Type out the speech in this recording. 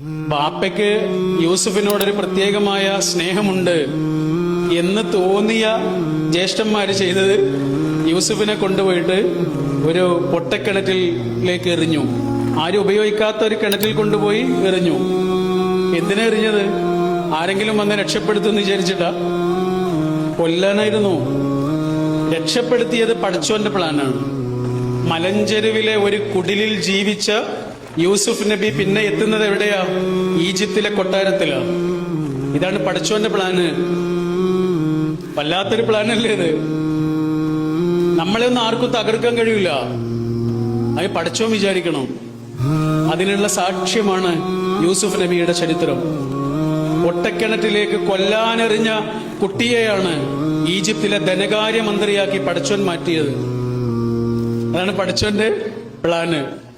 ബാപ്പയ്ക്ക് യൂസുഫിനോടൊരു പ്രത്യേകമായ സ്നേഹമുണ്ട് എന്ന് തോന്നിയ ജ്യേഷ്ഠന്മാര് ചെയ്തത് യൂസുഫിനെ കൊണ്ടുപോയിട്ട് ഒരു പൊട്ടക്കിണറ്റിലേക്ക് എറിഞ്ഞു. ആരും ഉപയോഗിക്കാത്ത ഒരു കിണറ്റിൽ കൊണ്ടുപോയി എറിഞ്ഞു. എന്തിനാ എറിഞ്ഞത്? ആരെങ്കിലും വന്ന് രക്ഷപ്പെടുത്തുമെന്ന് വിചാരിച്ചിട്ടാ? കൊല്ലാനായിരുന്നു. രക്ഷപ്പെടുത്തിയത് പടച്ചോന്റെ പ്ലാനാണ്. മലഞ്ചെരുവിലെ ഒരു കുടിലിൽ ജീവിച്ച യൂസുഫ് നബി പിന്നെ എത്തുന്നത് എവിടെയാ? ഈജിപ്തിലെ കൊട്ടാരത്തിലാ. ഇതാണ് പടച്ചോന്റെ പ്ലാന്. വല്ലാത്തൊരു പ്ലാനല്ലേ ഇത്? നമ്മളെ ഒന്നും ആർക്കും തകർക്കാൻ കഴിയില്ല. അത് പടച്ചോൻ വിചാരിക്കണം. അതിനുള്ള സാക്ഷ്യമാണ് യൂസുഫ് നബിയുടെ ചരിത്രം. ഒട്ടക്കിണറ്റിലേക്ക് കൊല്ലാനെറിഞ്ഞ കുട്ടിയെയാണ് ഈജിപ്തിലെ ധനകാര്യമന്ത്രിയാക്കി പടച്ചോൻ മാറ്റിയത്. അതാണ് പടച്ചോന്റെ പ്ലാന്.